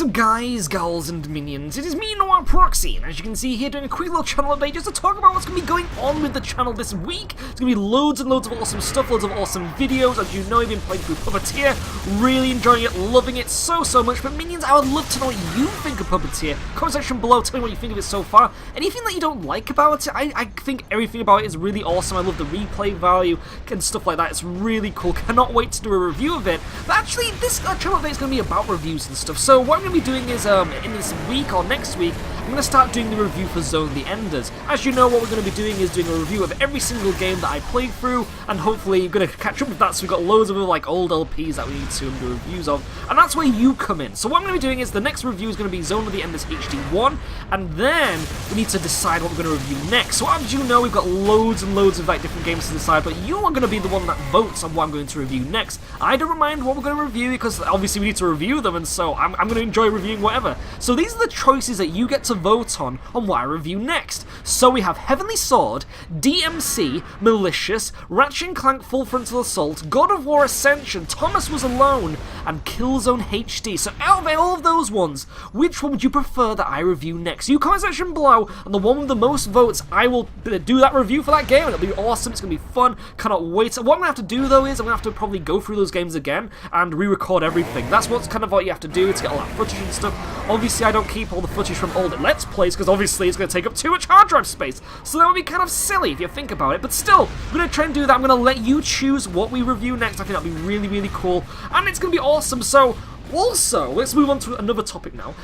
What's up guys, gals and minions, it is me, Proxy, and as you can see here doing a quick little channel update just to talk about what's going to be going on with the channel this week. It's going to be loads and loads of awesome stuff, loads of awesome videos. As you know, I've been playing through Puppeteer, really enjoying it, loving it so much. But minions, I would love to know what you think of Puppeteer. Comment section below, tell me what you think of it so far. Anything that you don't like about it, I think everything about it is really awesome. I love the replay value and stuff like that. It's really cool, cannot wait to do a review of it. But actually, this channel update is going to be about reviews and stuff. So what I'm going to be doing is, in this week or next week, I'm going to start doing the review for Zone the Enders. As you know, what we're going to be doing is doing a review of every single game that I played through, and hopefully you're going to catch up with that, so we've got loads of like old LPs that we need to do reviews of, and that's where you come in. So what I'm going to be doing is, the next review is going to be Zone of the Enders HD 1, and then we need to decide what we're going to review next. So as you know, we've got loads and loads of like different games to decide, but you are going to be the one that votes on what I'm going to review next. I don't mind what we're going to review, because obviously we need to review them, and so I'm going to enjoy reviewing whatever. So these are the choices that you get to vote on what I review next. So we have Heavenly Sword, DMC, Malicious, Ratchet & Clank Full Frontal Assault, God of War Ascension, Thomas Was Alone, and Killzone HD. So out of all of those ones, which one would you prefer that I review next? You comment section below, and the one with the most votes, I will do that review for that game, and it'll be awesome, it's going to be fun, cannot wait. What I'm going to have to do though is, I'm going to have to probably go through those games again, and re-record everything. That's what's kind of what you have to do to get all that footage and stuff. Obviously I don't keep all the footage from old Let's Plays, because obviously it's going to take up too much hard drive space, so that would be kind of silly if you think about it, but still, I'm going to try and do that. I'm going to let you choose what we review next. I think that'll be really cool, and it's going to be awesome. So also, let's move on to another topic now.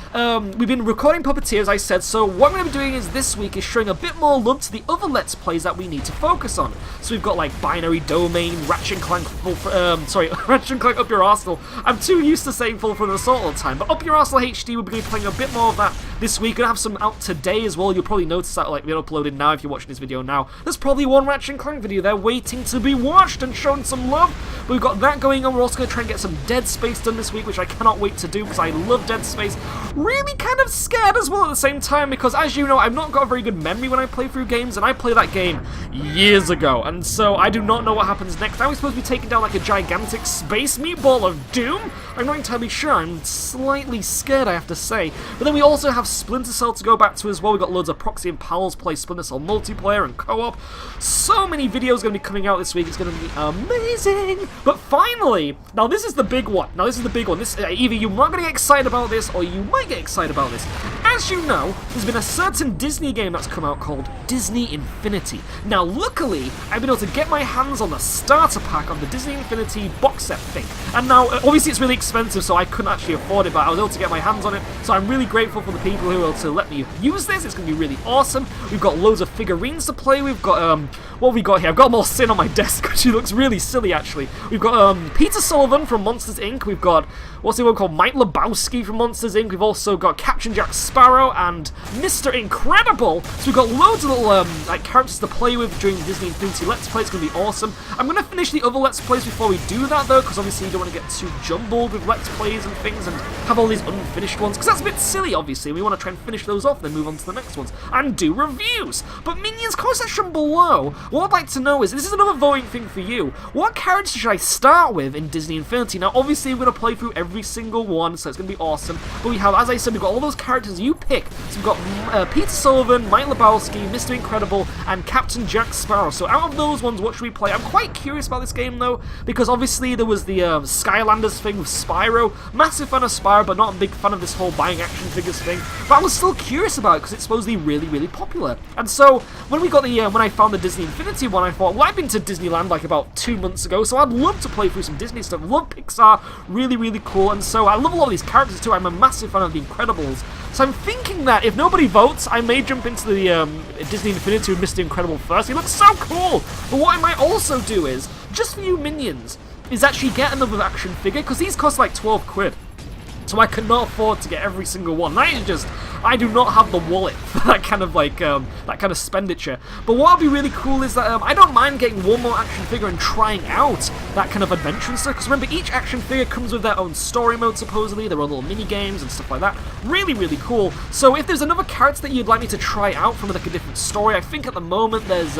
We've been recording Puppeteer, as I said, so what I'm going to be doing is this week is showing a bit more love to the other Let's Plays that we need to focus on. So we've got like Binary Domain, Ratchet & Clank Ratchet & Clank Up Your Arsenal. I'm too used to saying Full Frontal Assault all the time, but Up Your Arsenal HD, we'll be playing a bit more of that this week. We're going to have some out today as well. You'll probably notice that like being uploaded now if you're watching this video now. There's probably one Ratchet & Clank video there waiting to be watched and shown some love. But we've got that going on. We're also going to try and get some Dead Space done this week, which I cannot wait to do, because I love Dead Space. Really kind of scared as well at the same time, because as you know, I've not got a very good memory when I play through games, and I played that game years ago, and so I do not know what happens next. Are we supposed to be taking down like a gigantic space meatball of doom? I'm not entirely sure. I'm slightly scared, I have to say. But then we also have Splinter Cell to go back to as well. We've got loads of Proxy and pals play Splinter Cell multiplayer and co-op. So many videos going to be coming out this week. It's going to be amazing. But finally, now this is the big one. This either you're not going to get excited about this, or you might get excited about this. As you know, there's been a certain Disney game that's come out called Disney Infinity. Now, luckily, I've been able to get my hands on the starter pack of the Disney Infinity box set thing. And now, obviously, it's really expensive, so I couldn't actually afford it, but I was able to get my hands on it. So I'm really grateful for the people who were able to let me use this. It's going to be really awesome. We've got loads of figurines to play. We've got, what have we got here? I've got more Sin on my desk, which looks really silly, actually. We've got Peter Sullivan from Monsters, Inc. We've got, what's the one called? Mike Lebowski from Monsters, Inc. We've also got Captain Jack Sparrow and Mr. Incredible. So we've got loads of little like characters to play with during Disney Infinity Let's Play. It's going to be awesome. I'm going to finish the other Let's Plays before we do that, though, because obviously you don't want to get too jumbled with Let's Plays and things and have all these unfinished ones, because that's a bit silly, obviously. We want to try and finish those off, then move on to the next ones and do reviews. But minions, comment section below. What I'd like to know is, this is another voting thing for you. What characters should I start with in Disney Infinity? Now, obviously, we're going to play through every single one, so it's going to be awesome. But we have, as I said, we've got all those characters you pick. So we've got Peter Sullivan, Mike Lebowski, Mr. Incredible, and Captain Jack Sparrow. So out of those ones, what should we play? I'm quite curious about this game, though, because obviously there was the Skylanders thing with Spyro. Massive fan of Spyro, but not a big fan of this whole buying action figures thing. But I was still curious about it, because it's supposedly really popular. And so, when we got the, when I found the Disney Infinity one, I thought, well, I've been to Disneyland like about 2 months ago, so I'd love to play through some Disney stuff. Love Pixar, really cool, and so I love a lot of these characters too. I'm a massive fan of The Incredibles, so I'm thinking that if nobody votes, I may jump into the Disney Infinity with Mr. Incredible first. He looks so cool! But what I might also do is, just for you minions, is actually get another action figure, because these cost like 12 quid. So I cannot afford to get every single one. That is just, I do not have the wallet for that kind of like, that kind of expenditure. But what would be really cool is that I don't mind getting one more action figure and trying out that kind of adventure and stuff. Because remember, each action figure comes with their own story mode, supposedly. Their own little mini games and stuff like that. Really cool. So if there's another character that you'd like me to try out from like a different story, I think at the moment there's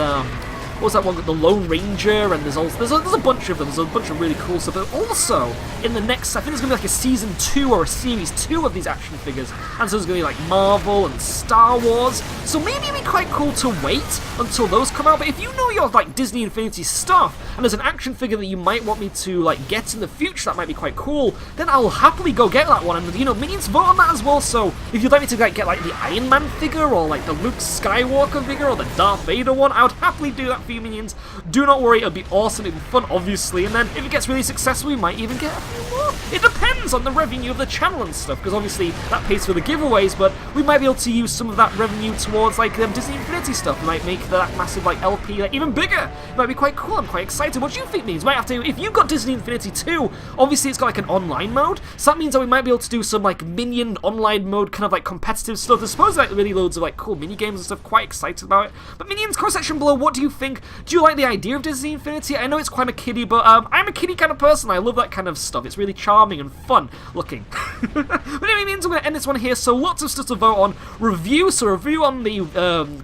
what was that one? The Lone Ranger, and there's a bunch of them. There's a bunch of really cool stuff. But also in the next, I think there's gonna be like a season 2 or a series 2 of these action figures, and so there's gonna be like Marvel and Star Wars. So maybe it'd be quite cool to wait until those come out. But if you know your like Disney Infinity stuff, and there's an action figure that you might want me to like get in the future that might be quite cool, then I'll happily go get that one. And you know, Minions vote on that as well. So if you'd like me to like get like the Iron Man figure, or like the Luke Skywalker figure, or the Darth Vader one, I would happily do that for you, Minions. Do not worry, it'll be awesome, it'll be fun, obviously. And then if it gets really successful, we might even get a few more. It depends on the revenue of the channel and stuff, because obviously that pays for the giveaways, but we might be able to use some of that revenue towards like Disney Infinity stuff. We might make that massive like LP like, even bigger. It might be quite cool. I'm quite excited. What do you think, Minions? Might have to, if you've got Disney Infinity too, obviously it's got like an online mode, so that means that we might be able to do some like Minion online mode kind of like competitive stuff. There's supposed to like really loads of like cool mini games and stuff. Quite excited about it. But Minions, comment section below, what do you think? Do you like the idea of Disney Infinity? I know it's quite a kiddie, but I'm a kiddie kind of person. I love that kind of stuff. It's really charming and fun looking. But anyway, Minions, I'm going to end this one here. So lots of stuff to vote on. Review. So review on the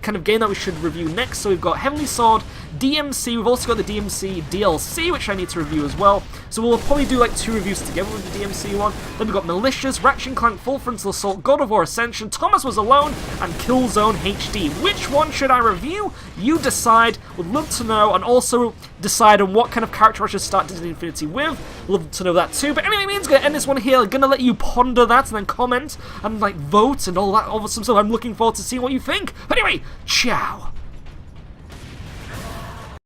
kind of game that we should review next. So we've got Heavenly Sword, DMC. We've also got the DMC DLC, which I need to review as well. So we'll probably do like 2 reviews together with the DMC one. Then we've got Malicious, Ratchet & Clank Full Frontal Assault, God of War Ascension, Thomas Was Alone, and Killzone HD. Which one should I review? You decide. Would love to know, and also decide on what kind of character I should start Disney Infinity with. Love to know that too. But anyway, Minions, gonna end this one here. I'm gonna let you ponder that and then comment and like vote and all that awesome stuff. I'm looking forward to seeing what you think. But anyway, ciao.